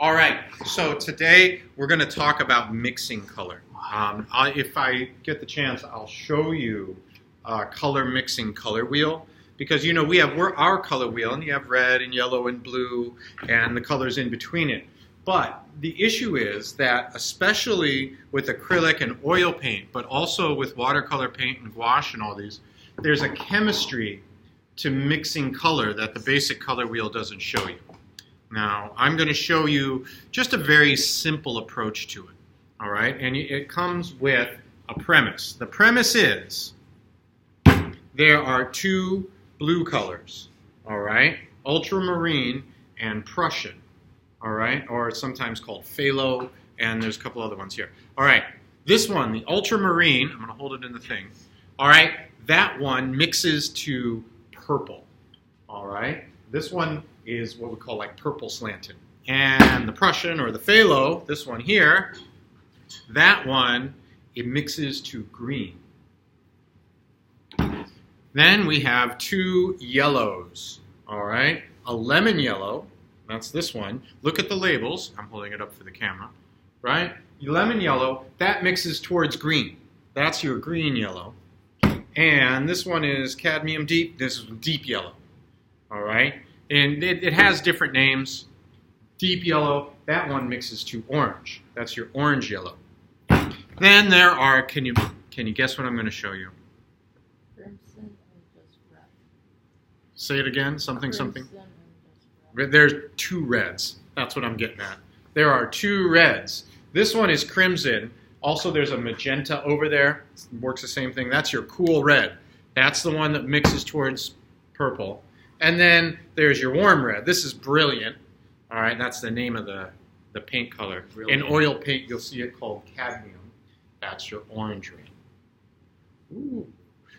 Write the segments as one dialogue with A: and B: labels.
A: All right, so today we're going to talk about mixing color. If I get the chance, I'll show you a color mixing color wheel, because we have our color wheel, and you have red and yellow and blue and the colors in between it. But the issue is that, especially with acrylic and oil paint, but also with watercolor paint and gouache and all these, there's a chemistry to mixing color that the basic color wheel doesn't show you. Now, I'm going to show you just a very simple approach to it, all right? And it comes with a premise. The premise is there are two blue colors, all right? Ultramarine and Prussian, all right? Or it's sometimes called phthalo, and there's a couple other ones here. All right, this one, the ultramarine, I'm going to hold it in the thing, all right? That one mixes to purple, all right? This one is what we call like purple slanted. And the Prussian, or the phthalo, this one here, that one, it mixes to green. Then we have two yellows, all right? A lemon yellow, that's this one. Look at the labels. I'm holding it up for the camera, right? Lemon yellow, that mixes towards green. That's your green yellow. And this one is cadmium deep. This is deep yellow, all right? And it has different names. Deep yellow, that one mixes to orange. That's your orange yellow. Then there are, can you guess what I'm going to show you?
B: Crimson and just red.
A: Say it again, something.
B: Crimson and just red.
A: There's two reds. That's what I'm getting at. There are two reds. This one is crimson. Also, there's a magenta over there. It works the same thing. That's your cool red. That's the one that mixes towards purple. And then there's your warm red. This is brilliant. All right, that's the name of the paint color.
B: Brilliant.
A: In oil paint, you'll see it called cadmium. That's your orange red. Ooh.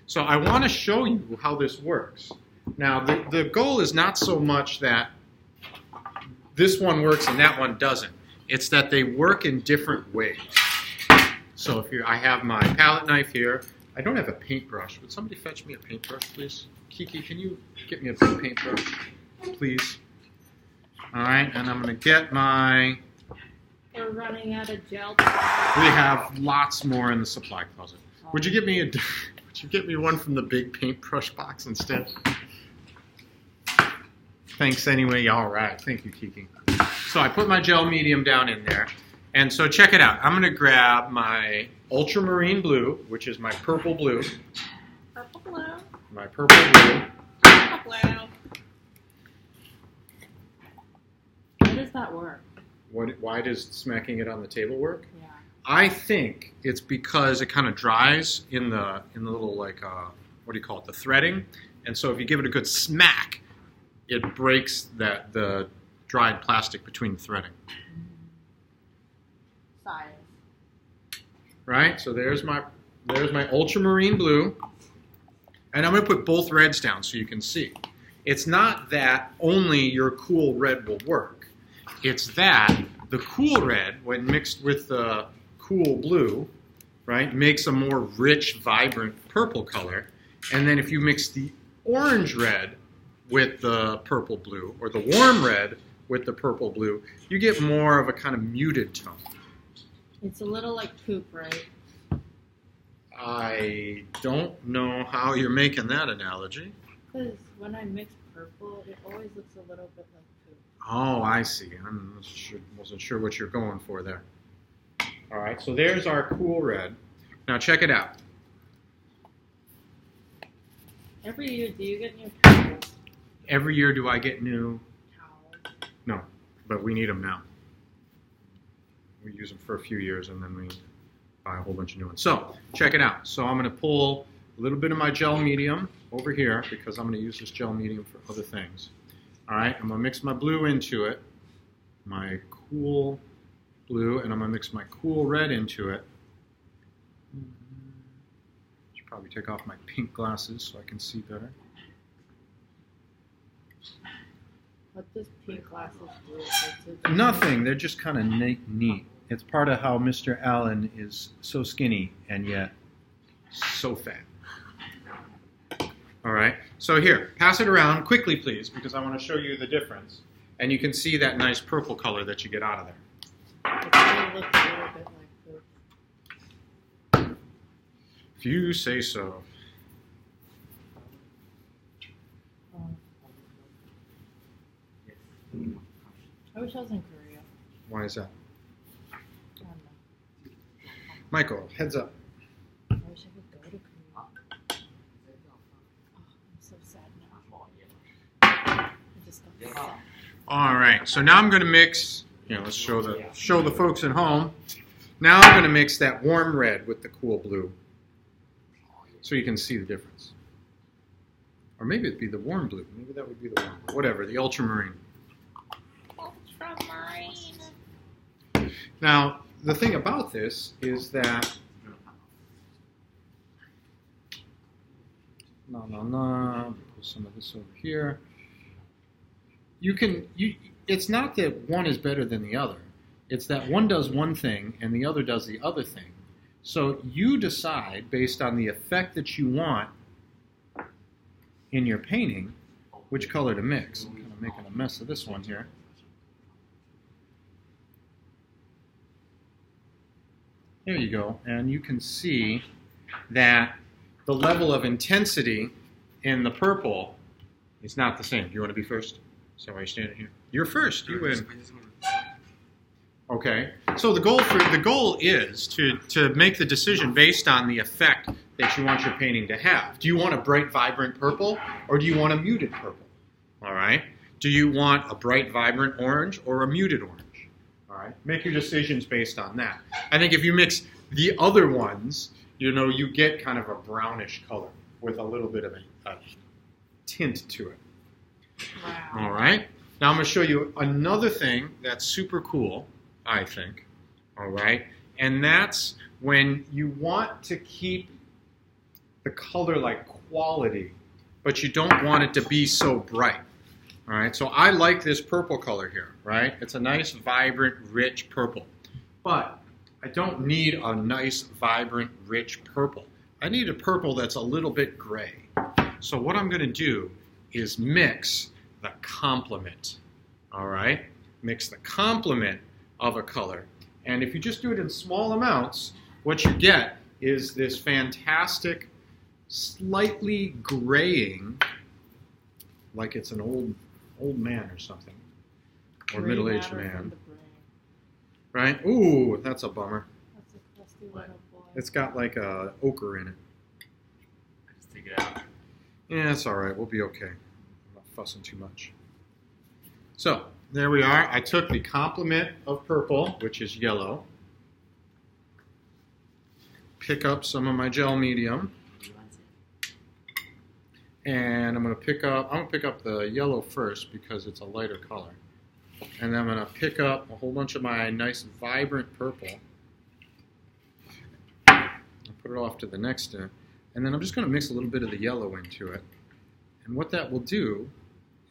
A: So I want to show you how this works. Now, the goal is not so much that this one works and that one doesn't. It's that they work in different ways. So I have my palette knife here. I don't have a paintbrush. Would somebody fetch me a paintbrush, please? Kiki, can you get me a big paintbrush, please? All right, and I'm going to get my...
B: We're running out of gel.
A: We have lots more in the supply closet. Would you get me one from the big paintbrush box instead? Thanks anyway. All right, thank you, Kiki. So I put my gel medium down in there. And so check it out. I'm going to grab my ultramarine blue, which is my purple blue.
B: Purple blue.
A: My purple blue.
B: Purple blue. How does that work?
A: Why does smacking it on the table work?
B: Yeah.
A: I think it's because it kind of dries in the little, like, what do you call it, the threading. And so if you give it a good smack, it breaks the dried plastic between the threading.
B: Size.
A: Right? So there's my ultramarine blue. And I'm going to put both reds down so you can see. It's not that only your cool red will work. It's that the cool red, when mixed with the cool blue, right, makes a more rich, vibrant purple color. And then if you mix the orange red with the purple blue, or the warm red with the purple blue, you get more of a kind of muted tone.
B: It's a little like poop, right?
A: I don't know how you're making that analogy.
B: Because when I mix purple, it always looks a little bit like poop.
A: Oh, I see. Wasn't sure what you're going for there. All right, so there's our cool red. Now check it out.
B: Every year, do you get new towels?
A: Every year do I get new?
B: Towels.
A: No, but we need them now. We use them for a few years and then we buy a whole bunch of new ones. So check it out. So I'm going to pull a little bit of my gel medium over here because I'm going to use this gel medium for other things. All right, I'm going to mix my blue into it, my cool blue, and I'm going to mix my cool red into it. Should probably take off my pink glasses so I can see better.
B: What does pink glasses do?
A: Nothing. They're just kind of neat. It's part of how Mr. Allen is so skinny and yet so fat. All right. So here, pass it around quickly, please, because I want to show you the difference. And you can see that nice purple color that you get out of there.
B: It kind of looks a little bit like this.
A: If you say so.
B: I wish I was in Korea.
A: Why is that?
B: I don't know.
A: Michael, heads up.
B: I wish I could go to Korea. Oh, I'm so sad now. I just got sad.
A: All right, so now I'm going to mix. Let's show the folks at home. Now I'm going to mix that warm red with the cool blue, so you can see the difference. Or maybe it'd be the warm blue. Maybe that would be the warm blue. Whatever, the ultramarine. Now, the thing about this is that put some of this over here. It's not that one is better than the other. It's that one does one thing and the other does the other thing. So you decide based on the effect that you want in your painting which color to mix. I'm kind of making a mess of this one here. There you go, and you can see that the level of intensity in the purple is not the same. Do you want to be first? So why are you standing here? You're first. You win. Okay. So the goal is to make the decision based on the effect that you want your painting to have. Do you want a bright, vibrant purple, or do you want a muted purple? All right. Do you want a bright, vibrant orange or a muted orange? All right. Make your decisions based on that. I think if you mix the other ones, you get kind of a brownish color with a little bit of a tint to it.
B: Wow.
A: All right. Now I'm going to show you another thing that's super cool, I think. All right. And that's when you want to keep the color like quality, but you don't want it to be so bright. All right. So I like this purple color here, right? It's a nice, vibrant, rich purple. But I don't need a nice, vibrant, rich purple. I need a purple that's a little bit gray. So what I'm going to do is mix the complement. All right? Mix the complement of a color. And if you just do it in small amounts, what you get is this fantastic, slightly graying, like it's an old man or something, or
B: Gray
A: middle-aged
B: matter
A: man.
B: from the brain.
A: Right? Ooh, that's a bummer.
B: That's a crusty little boy.
A: It's got like a ochre in it.
C: Just take it out.
A: Yeah, it's all right. We'll be okay. I'm not fussing too much. So, there we are. I took the complement of purple, which is yellow. Pick up some of my gel medium. And I'm going to pick up the yellow first because it's a lighter color. And then I'm going to pick up a whole bunch of my nice vibrant purple. I'll put it off to the next step. And then I'm just going to mix a little bit of the yellow into it. And what that will do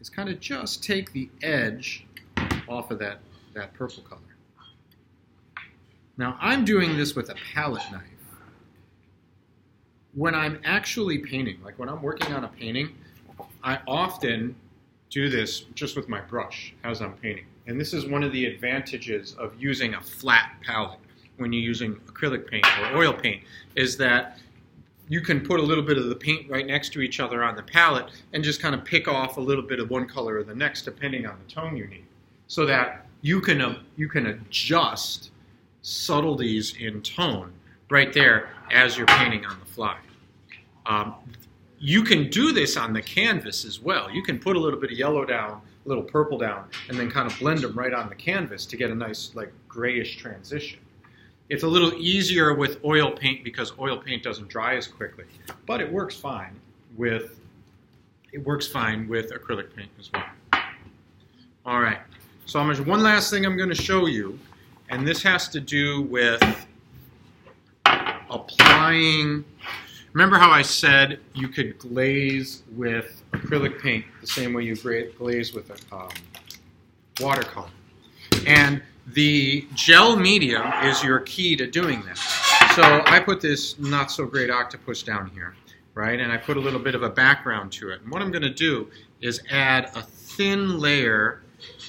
A: is kind of just take the edge off of that purple color. Now I'm doing this with a palette knife. When I'm actually painting, like when I'm working on a painting, I often do this just with my brush as I'm painting. And this is one of the advantages of using a flat palette when you're using acrylic paint or oil paint, is that you can put a little bit of the paint right next to each other on the palette and just kind of pick off a little bit of one color or the next depending on the tone you need, so that you can adjust subtleties in tone right there as you're painting on the fly. You can do this on the canvas as well. You can put a little bit of yellow down, a little purple down, and then kind of blend them right on the canvas to get a nice like grayish transition. It's a little easier with oil paint because oil paint doesn't dry as quickly, but it works fine with acrylic paint as well. All right, so one last thing I'm going to show you, and this has to do with applying. Remember how I said you could glaze with acrylic paint the same way you glaze with watercolor? And the gel medium is your key to doing that. So I put this not so great octopus down here, right? And I put a little bit of a background to it. And what I'm going to do is add a thin layer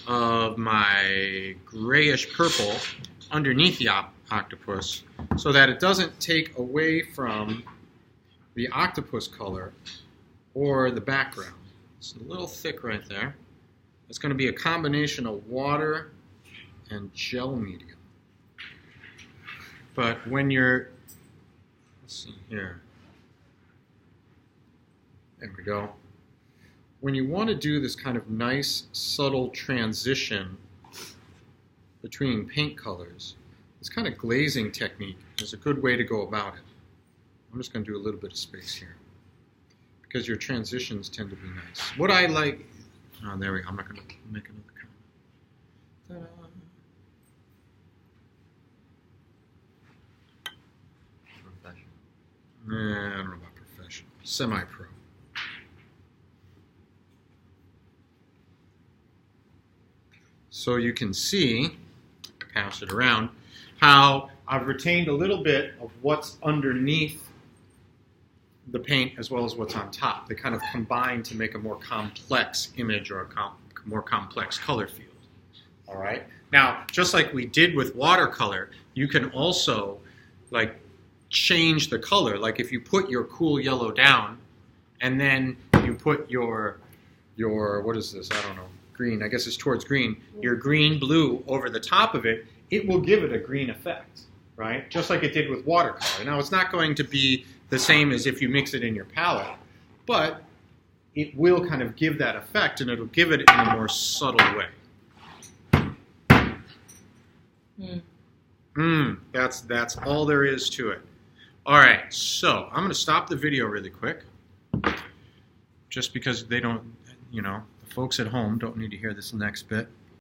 A: of my grayish purple underneath the octopus so that it doesn't take away from the octopus color or the background. It's a little thick right there. It's going to be a combination of water and gel medium. But when you're, let's see here. There we go. When you want to do this kind of nice, subtle transition between paint colors, this kind of glazing technique is a good way to go about it. I'm just going to do a little bit of space here because your transitions tend to be nice. What I like, oh, there we go. I'm not going to make another comment. Ta-da. I don't know about professional. Semi-pro. So you can see, pass it around, how I've retained a little bit of what's underneath the paint as well as what's on top. They kind of combine to make a more complex image or a more complex color field. All right. Now, just like we did with watercolor, you can also like change the color. Like if you put your cool yellow down and then you put your what is this? I don't know. Green. I guess it's towards green. Your green blue over the top of it, it will give it a green effect, right? Just like it did with watercolor. Now, it's not going to be the same as if you mix it in your palette, but it will kind of give that effect, and it'll give it in a more subtle way. That's all there is to it. All right, so I'm going to stop the video really quick, just because they don't, the folks at home don't need to hear this next bit.